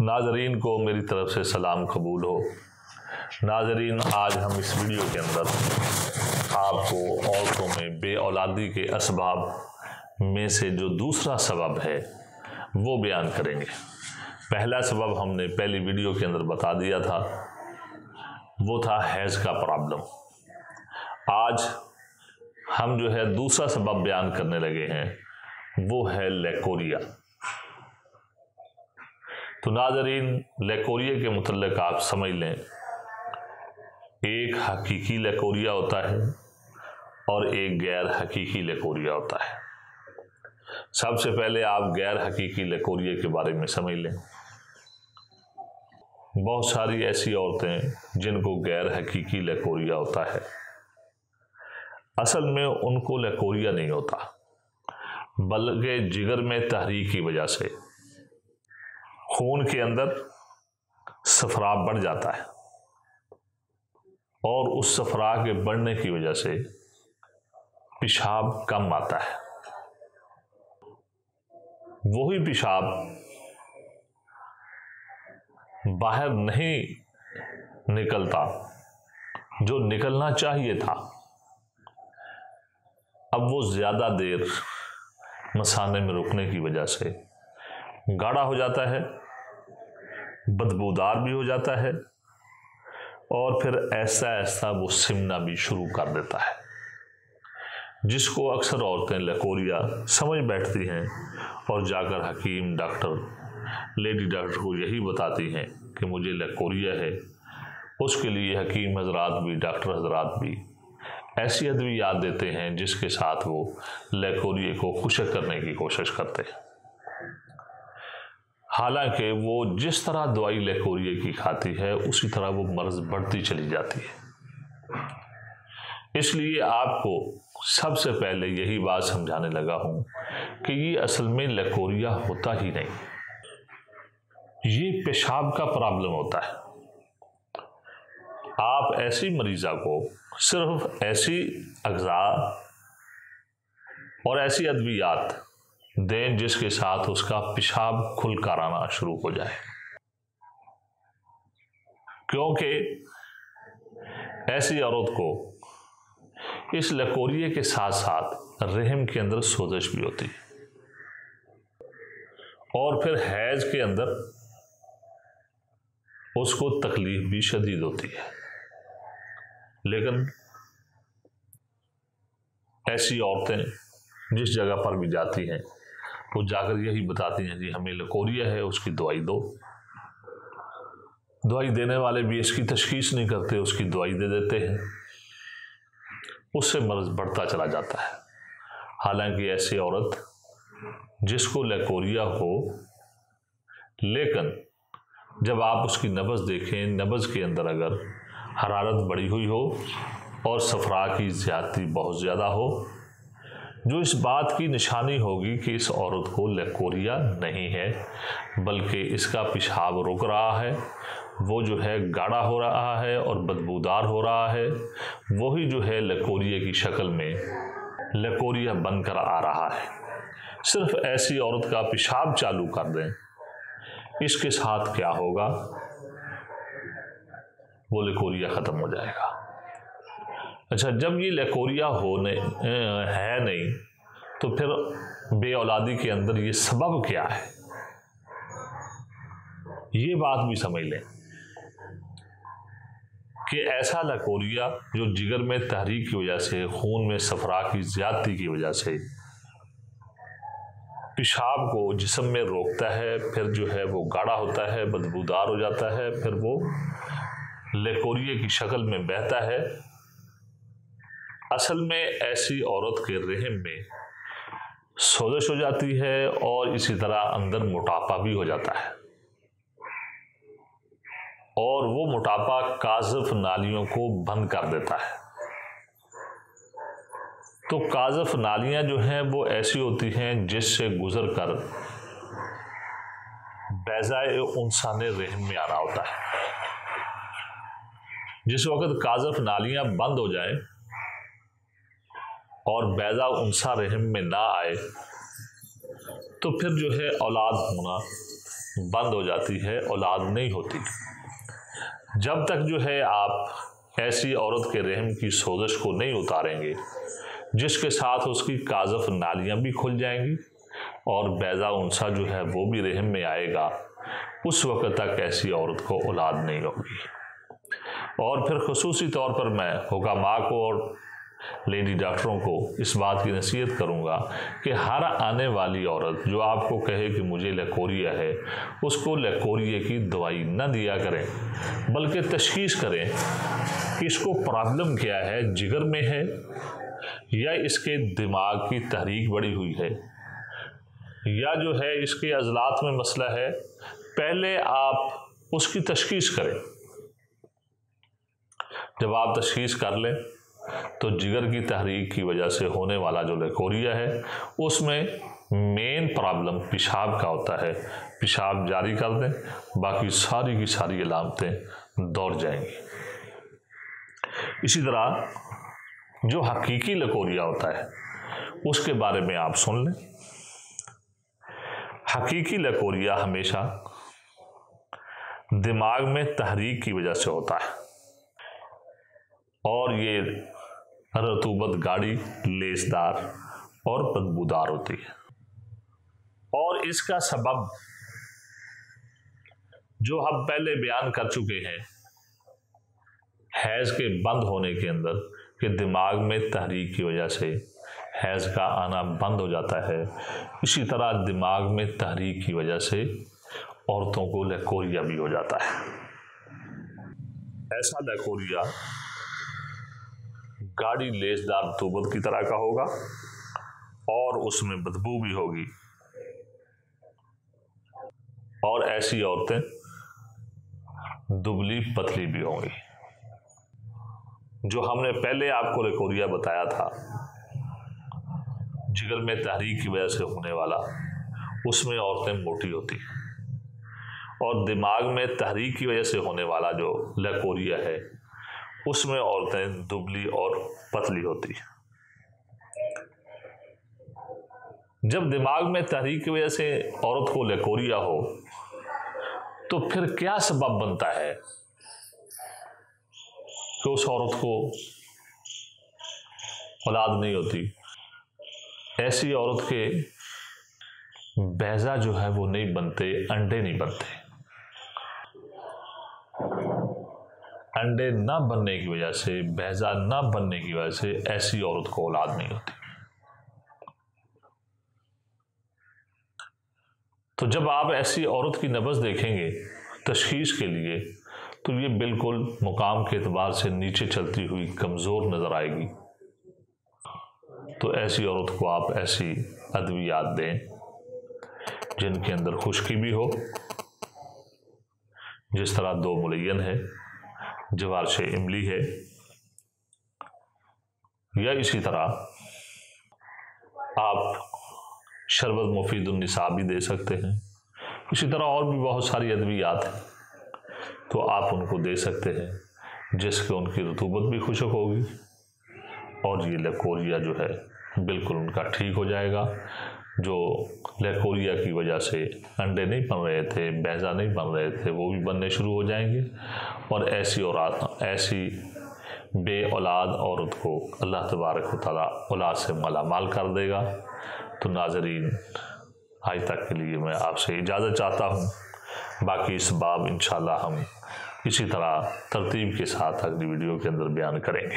नाजरीन को मेरी तरफ से सलाम कबूल हो। नाजरीन, आज हम इस वीडियो के अंदर आपको औरतों में बे औलादी के असबाब में से जो दूसरा सबब है वो बयान करेंगे। पहला सबब हमने पहली वीडियो के अंदर बता दिया था, वो था हैज़ का प्रॉब्लम। आज हम जो है दूसरा सबब बयान करने लगे हैं, वो है लेकोरिया। तो नाजरीन, लेकोरिया के मुतल्लिक़ आप समझ लें, एक हकीकी लेकोरिया होता है और एक गैर हकीकी लेकोरिया होता है। सबसे पहले आप गैर हकीकी लेकोरिया के बारे में समझ लें। बहुत सारी ऐसी औरतें जिनको गैर हकीकी लेकोरिया होता है, असल में उनको लेकोरिया नहीं होता, बल्कि जिगर में तहरीक की वजह से खून के अंदर सफरा बढ़ जाता है और उस सफरा के बढ़ने की वजह से पेशाब कम आता है। वही पेशाब बाहर नहीं निकलता जो निकलना चाहिए था। अब वो ज़्यादा देर मसाने में रुकने की वजह से गाढ़ा हो जाता है, बदबूदार भी हो जाता है और फिर ऐसा ऐसा वो सिमना भी शुरू कर देता है, जिसको अक्सर औरतें लेकोरिया समझ बैठती हैं और जाकर हकीम, डॉक्टर, लेडी डॉक्टर को यही बताती हैं कि मुझे लेकोरिया है। उसके लिए हकीम हजरात भी, डॉक्टर हजरात भी ऐसी अद्वियात देते हैं जिसके साथ वो लेकोरिया को खुशक करने की कोशिश करते हैं। हालांकि वो जिस तरह दवाई लेकोरिया की खाती है उसी तरह वो मर्ज बढ़ती चली जाती है। इसलिए आपको सबसे पहले यही बात समझाने लगा हूं कि ये असल में लेकोरिया होता ही नहीं, ये पेशाब का प्रॉब्लम होता है। आप ऐसी मरीजा को सिर्फ ऐसी अग़ज़ा और ऐसी अद्वियात दें जिसके साथ उसका पेशाब खुलकर आना शुरू हो जाए, क्योंकि ऐसी औरत को इस लेकोरिया के साथ साथ रहम के अंदर सोजश भी होती है और फिर हैज के अंदर उसको तकलीफ भी शदीद होती है। लेकिन ऐसी औरतें जिस जगह पर भी जाती हैं वो जाकर यही बताती हैं, जी हमें लेकोरिया है, उसकी दवाई दो। दवाई देने वाले भी इसकी तशखीस नहीं करते, उसकी दवाई दे देते हैं, उससे मर्ज बढ़ता चला जाता है। हालांकि ऐसी औरत जिसको लेकोरिया हो, लेकिन जब आप उसकी नब्ज़ देखें, नब्ज़ के अंदर अगर हरारत बढ़ी हुई हो और सफरा की ज़्यादती बहुत ज़्यादा हो, जो इस बात की निशानी होगी कि इस औरत को लेकोरिया नहीं है बल्कि इसका पेशाब रुक रहा है, वो जो है गाढ़ा हो रहा है और बदबूदार हो रहा है, वही जो है लेकोरिया की शक्ल में लेकोरिया बनकर आ रहा है। सिर्फ ऐसी औरत का पेशाब चालू कर दें, इसके साथ क्या होगा, वो लेकोरिया ख़त्म हो जाएगा। अच्छा, जब ये लेकोरिया है नहीं तो फिर बे औलादी के अंदर ये सबब क्या है, ये बात भी समझ लें कि ऐसा लेकोरिया जो जिगर में तहरीक की वजह से, खून में सफरा की ज़्यादती की वजह से पेशाब को जिस्म में रोकता है, फिर जो है वो गाढ़ा होता है, बदबूदार हो जाता है, फिर वो लेकोरिया की शक्ल में बहता है। असल में ऐसी औरत के रहम में सोजश हो जाती है और इसी तरह अंदर मोटापा भी हो जाता है और वो मोटापा काज़िफ़ नालियों को बंद कर देता है। तो काज़िफ़ नालियां जो हैं वो ऐसी होती हैं जिससे गुजर कर बैज़ाए उनसाने रहम में आना होता है। जिस वक्त काज़िफ़ नालियां बंद हो जाएं और बैज़ा उनसा रहम में ना आए तो फिर जो है औलाद होना बंद हो जाती है, औलाद नहीं होती। जब तक जो है आप ऐसी औरत के रहम की सोजिश को नहीं उतारेंगे जिसके साथ उसकी काज़फ नालियाँ भी खुल जाएंगी और बैज़ा उनसा जो है वो भी रहम में आएगा, उस वक़्त तक ऐसी औरत को औलाद नहीं होगी। और फिर खुसूसी तौर पर मैं हुकामा को और लेडी डॉक्टरों को इस बात की नसीहत करूंगा कि हर आने वाली औरत जो आपको कहे कि मुझे लेकोरिया है, उसको लेकोरिया की दवाई न दिया करें, बल्कि तशखीस करें कि इसको प्रॉब्लम क्या है, जिगर में है या इसके दिमाग की तहरीक बढ़ी हुई है या जो है इसके अज़लात में मसला है। पहले आप उसकी तशखीस करें। जब आप तशखीस कर लें तो जिगर की तहरीक की वजह से होने वाला जो लेकोरिया है उसमें मेन प्रॉब्लम पेशाब का होता है। पेशाब जारी कर दें, बाकी सारी की सारी अलामतें दौड़ जाएंगी। इसी तरह जो हकीकी लेकोरिया होता है उसके बारे में आप सुन लें। हकीकी लेकोरिया हमेशा दिमाग में तहरीक की वजह से होता है और ये रतूबत गाढ़ी, लेसदार और बदबूदार होती है। और इसका सबब जो हम पहले बयान कर चुके हैं, हैज़ के बंद होने के अंदर कि दिमाग में तहरीक की वजह से हैज़ का आना बंद हो जाता है। इसी तरह दिमाग में तहरीक की वजह से औरतों को लेकोरिया भी हो जाता है। ऐसा लेकोरिया गाढ़ी लेसदार रतूबत की तरह का होगा और उसमें बदबू भी होगी। और ऐसी औरतें दुबली पतली भी होंगी। जो हमने पहले आपको लेकोरिया बताया था, जिगर में तहरीक की वजह से होने वाला, उसमें औरतें मोटी होती हैं और दिमाग में तहरीक की वजह से होने वाला जो लेकोरिया है उसमें औरतें दुबली और पतली होती हैं। जब दिमाग में तहरीक की वजह से औरत को लेकोरिया हो तो फिर क्या सबब बनता है कि उस औरत को औलाद नहीं होती? ऐसी औरत के बैजा जो है वो नहीं बनते, अंडे नहीं बनते। अंडे ना बनने की वजह से, बैजा ना बनने की वजह से ऐसी औरत को औलाद नहीं होती। तो जब आप ऐसी औरत की नब्ज़ देखेंगे तशखीस के लिए, तो ये बिल्कुल मुकाम के एतबार से नीचे चलती हुई कमज़ोर नज़र आएगी। तो ऐसी औरत को आप ऐसी अद्वियात दें जिनके अंदर खुश्की भी हो, जिस तरह 2 मुलय्यन है, जवारश इमली है, या इसी तरह आप शरबत मुफीदुन निसा भी दे सकते हैं। इसी तरह और भी बहुत सारी अद्वियात हैं, तो आप उनको दे सकते हैं जिससे उनकी रतूबत भी खुशक होगी और ये लेकोरिया जो है बिल्कुल उनका ठीक हो जाएगा। जो लेकोरिया की वजह से अंडे नहीं बन रहे थे, बैजा नहीं बन रहे थे, वो भी बनने शुरू हो जाएंगे और ऐसी बे औलाद औरत को अल्लाह तबारक व तआला औलाद से मालामाल कर देगा। तो नाज़रीन, आज तक के लिए मैं आपसे इजाज़त चाहता हूँ। बाकी इस बाब इंशाल्लाह हम इसी तरह तरतीब के साथ अगली वीडियो के अंदर बयान करेंगे।